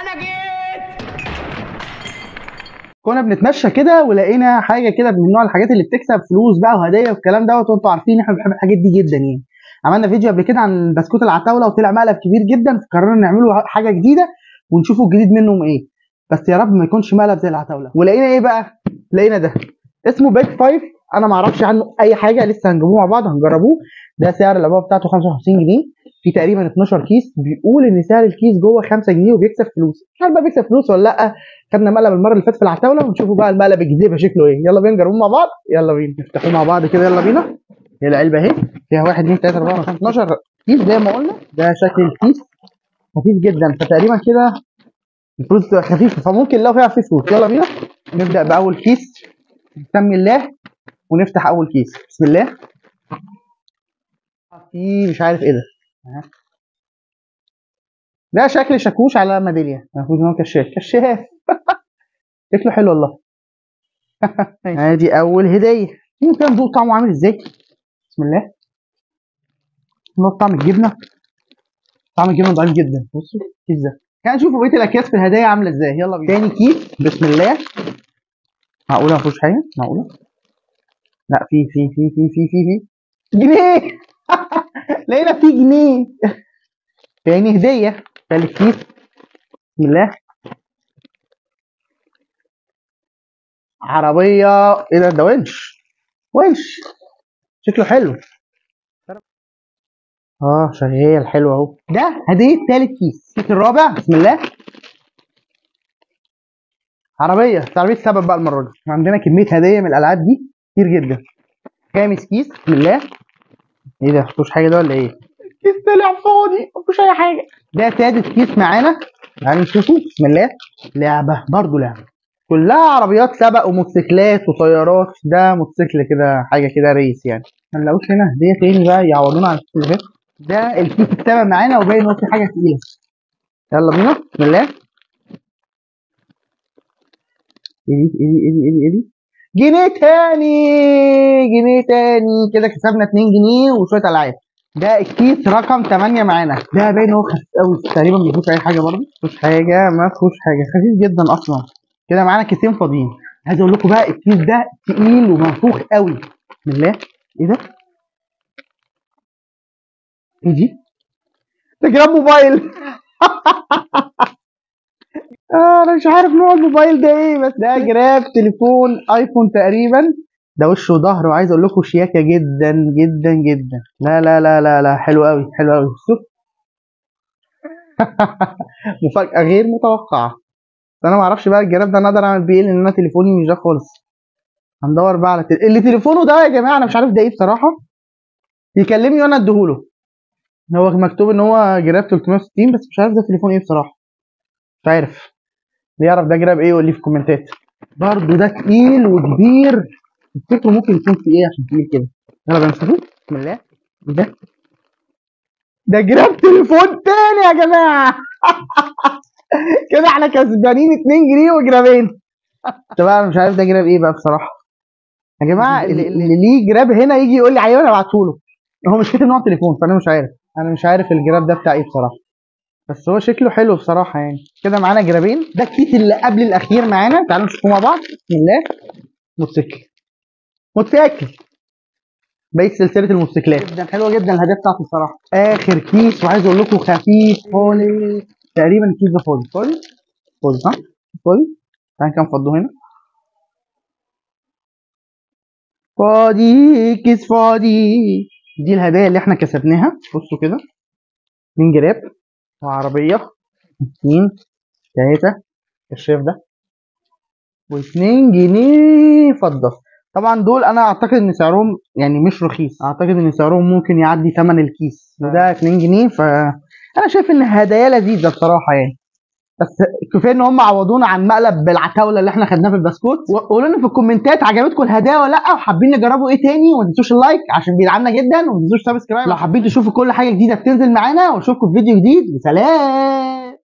انا جيت. كنا بنتمشى كده ولقينا حاجه كده من نوع الحاجات اللي بتكسب فلوس بقى وهدايا والكلام دوت، وانتوا عارفين احنا بنحب الحاجات دي جدا يعني. عملنا فيديو قبل كده عن بسكوت العتاوله وطلع مقلب كبير جدا، فقررنا نعمله حاجه جديده ونشوفوا الجديد منهم ايه. بس يا رب ما يكونش مقلب زي العتاوله. ولقينا ايه بقى؟ لقينا ده اسمه بيج 5. انا ما اعرفش عنه اي حاجه، لسه هنجيبوه مع بعض هنجربوه. ده سعر العبوه بتاعته 55 جنيه، في تقريبا 12 كيس. بيقول ان سعر الكيس جوه 5 جنيه وبيكسب فلوس. مش عارف بقى بيكسب فلوس ولا لا. خدنا مقلب المره اللي فاتت في العتاوله ونشوفوا بقى المقلب الجديد يبقى شكله ايه. يلا بينا نجربوه مع بعض. يلا بينا نفتحوه مع بعض كده. يلا بينا. هي العلبه اهي فيها 1 2 3 4 5 12 كيس زي ما قلنا. ده شكل الكيس خفيف جدا، فتقريبا كده الفلوس تبقى خفيفه، فممكن لو فيها فلوس. يلا بينا نبدا باول كيس. بسم الله ونفتح اول كيس. بسم الله. في مش عارف ايه ده. ده شكل شاكوش على ميداليه، المفروض ان هو كشاف شكله حلو والله. ادي اول هديه. ممكن ندوق طعمه عامل ازاي. بسم الله. نقط طعم الجبنه. طعم الجبنه ضعيف جدا. بصوا الكيس ده. خلينا نشوف بقيه الاكياس في الهدايا عامله ازاي. يلا بينا. تاني كيس. بسم الله. معقوله ما فيهوش حاجه؟ معقوله؟ لا في جنيه. لقينا في جنيه. تاني هديه. تالت كيس. بسم الله. عربيه. ايه ده؟ ده ونش. ونش شكله حلو. شغال حلو اهو. ده هديه تالت كيس. الكيس الرابع. بسم الله. عربيه سبب بقى المره دي. عندنا كميه هدايا من الالعاب دي كتير جدا. خامس كيس. بسم الله. ايه ده؟ مفيهوش حاجه ده ولا ايه؟ الكيس طلع فاضي مفيهوش اي حاجه. ده سادس كيس معانا. تعالوا نشوفه. بسم الله. لعبه، برضه لعبه كلها عربيات سبق وموتوسيكلات وطيارات. ده موتوسيكل كده، حاجه كده ريس يعني. ما نلاقوش هنا هديه تاني بقى يعوضونا عن الكيس اللي فات. ده الكيس السابع معانا وباين ان هو في حاجه تقيله. يلا بينا. بسم الله. ايه دي جنيه تاني. جنيه تاني كده كسبنا 2 جنيه وشويه العاب. ده الكيس رقم 8 معانا. ده باين هو خفيف قوي تقريبا، ما فيهوش اي حاجه برضه. ما فيهوش حاجه خفيف جدا اصلا. كده معانا كيسين فاضيين. عايز اقول لكم بقى الكيس ده تقيل ومنفوخ قوي. بسم الله. ايه ده؟ ايه دي؟ ده جراب موبايل. انا مش عارف نوع الموبايل ده ايه، بس ده جراب تليفون ايفون تقريبا. ده وشه وظهره. وعايز اقول لكم شياكه جدا جدا جدا. لا حلو قوي حلو قوي. شوف. مفاجاه غير متوقعه. انا ما اعرفش بقى الجراب ده انا اقدر اعمل بيه ايه، لان انا تليفوني مش ده خالص. هندور بقى على اللي تليفونه ده يا جماعه. انا مش عارف ده ايه بصراحه. يكلمني وانا اديهوله. هو مكتوب ان هو جراب 360 بس مش عارف ده تليفون ايه بصراحه. مش عارف. اللي يعرف ده جراب ايه يقول لي في الكومنتات. برضه ده تقيل وكبير. تفتكروا ممكن يكون في ايه عشان تقيل كده؟ يلا بقى نشوفه. بسم الله. ده جراب تليفون تاني يا جماعه. كده احنا كسبانين 2 جنيه وجرابين. طب انا مش عارف ده جراب ايه بقى بصراحه. يا جماعه اللي ليه جراب هنا يجي يقول لي عليه وانا ابعته له. هو مش كاتب نوع تليفون فانا مش عارف. انا مش عارف الجراب ده بتاع ايه بصراحه. بس هو شكله حلو بصراحه يعني. كده معانا جرابين. ده الكيس اللي قبل الاخير معانا. تعالوا نشوفه مع بعض. بسم الله. موتوسيكل. بقيت سلسله الموتوسيكلات. جدا حلوه جدا الهدايا بتاعته بصراحه. اخر كيس وعايز اقول لكم خفيف خالص. تقريبا الكيس ده فاضي صح؟ فاضي. تعالى كده نفضه هنا. فاضي. كيس فاضي. دي الهدايا اللي احنا كسبناها. بصوا كده. 2 جراب وعربيه 2 3 الشاف ده و2 جنيه فضه. طبعا دول انا اعتقد ان سعرهم يعني مش رخيص. اعتقد ان سعرهم ممكن يعدي ثمن الكيس وده 2 جنيه. فانا شايف ان هدايا لذيذه بصراحه يعني. بس كفايه ان هم عوضونا عن مقلب بالعتاوله اللي احنا خدناه في البسكوت. وقولوا لنا في الكومنتات عجبتكم الهدايا ولا لا، وحابين نجربوا ايه تاني. وما تنسوش اللايك عشان بيدعمنا جدا، وما تنسوش سبسكرايب لو حابين تشوفوا كل حاجه جديده بتنزل معانا. واشوفكم في فيديو جديد وسلام.